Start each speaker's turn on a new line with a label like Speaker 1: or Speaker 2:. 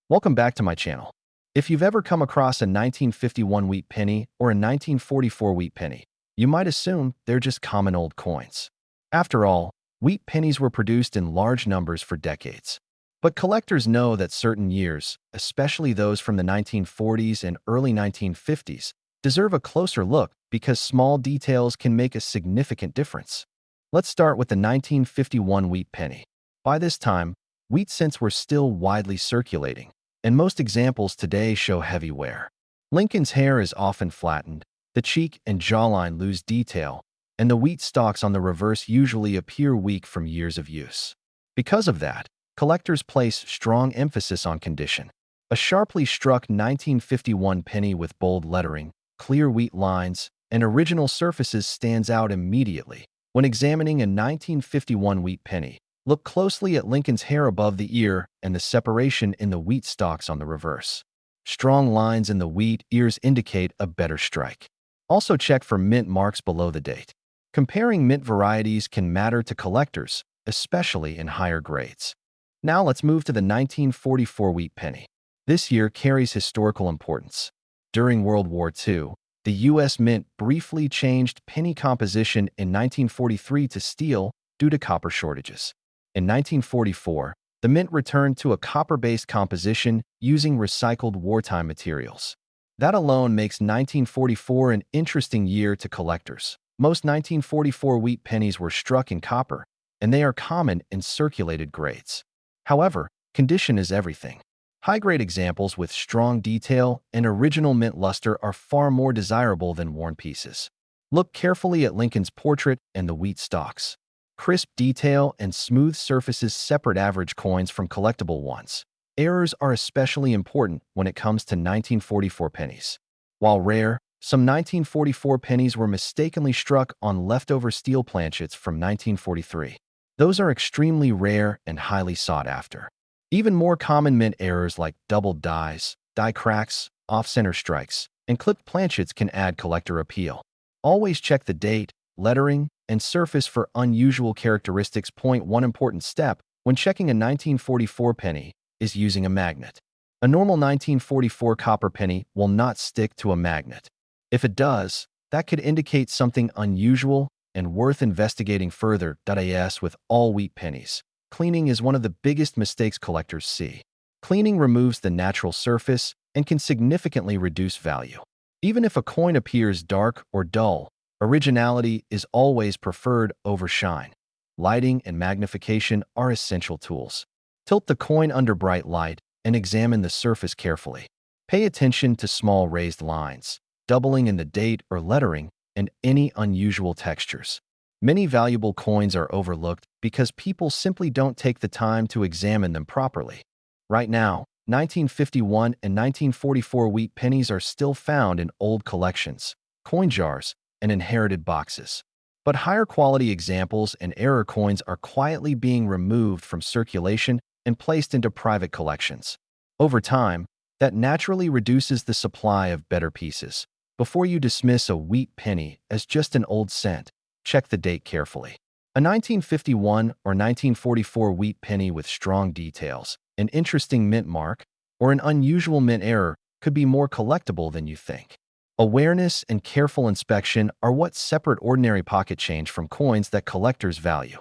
Speaker 1: Welcome back to my channel. If you've ever come across a 1951 wheat penny or a 1944 wheat penny, you might assume they're just common old coins. After all, wheat pennies were produced in large numbers for decades. But collectors know that certain years, especially those from the 1940s and early 1950s, deserve a closer look because small details can make a significant difference. Let's start with the 1951 wheat penny. By this time, wheat cents were still widely circulating, and most examples today show heavy wear. Lincoln's hair is often flattened, the cheek and jawline lose detail, and the wheat stalks on the reverse usually appear weak from years of use. Because of that, collectors place strong emphasis on condition. A sharply struck 1951 penny with bold lettering, clear wheat lines, and original surfaces stands out immediately. When examining a 1951 wheat penny, look closely at Lincoln's hair above the ear and the separation in the wheat stalks on the reverse. Strong lines in the wheat ears indicate a better strike. Also check for mint marks below the date. Comparing mint varieties can matter to collectors, especially in higher grades. Now let's move to the 1944 wheat penny. This year carries historical importance. During World War II, the U.S. Mint briefly changed penny composition in 1943 to steel due to copper shortages. In 1944, the mint returned to a copper-based composition using recycled wartime materials. That alone makes 1944 an interesting year to collectors. Most 1944 wheat pennies were struck in copper, and they are common in circulated grades. However, condition is everything. High-grade examples with strong detail and original mint luster are far more desirable than worn pieces. Look carefully at Lincoln's portrait and the wheat stalks. Crisp detail and smooth surfaces separate average coins from collectible ones. Errors are especially important when it comes to 1944 pennies. While rare, some 1944 pennies were mistakenly struck on leftover steel planchets from 1943. Those are extremely rare and highly sought after. Even more common mint errors like doubled dies, die cracks, off-center strikes, and clipped planchets can add collector appeal. Always check the date, lettering, and surface for unusual characteristics. One important step when checking a 1944 penny is using a magnet. A normal 1944 copper penny will not stick to a magnet. If it does, that could indicate something unusual and worth investigating further. As with all wheat pennies, cleaning is one of the biggest mistakes collectors see. Cleaning removes the natural surface and can significantly reduce value. Even if a coin appears dark or dull, originality is always preferred over shine. Lighting and magnification are essential tools. Tilt the coin under bright light and examine the surface carefully. Pay attention to small raised lines, doubling in the date or lettering, and any unusual textures. Many valuable coins are overlooked because people simply don't take the time to examine them properly. Right now, 1951 and 1944 wheat pennies are still found in old collections, coin jars, and inherited boxes. But higher quality examples and error coins are quietly being removed from circulation and placed into private collections. Over time, that naturally reduces the supply of better pieces. Before you dismiss a wheat penny as just an old cent, check the date carefully. A 1951 or 1944 wheat penny with strong details, an interesting mint mark, or an unusual mint error could be more collectible than you think. Awareness and careful inspection are what separate ordinary pocket change from coins that collectors value.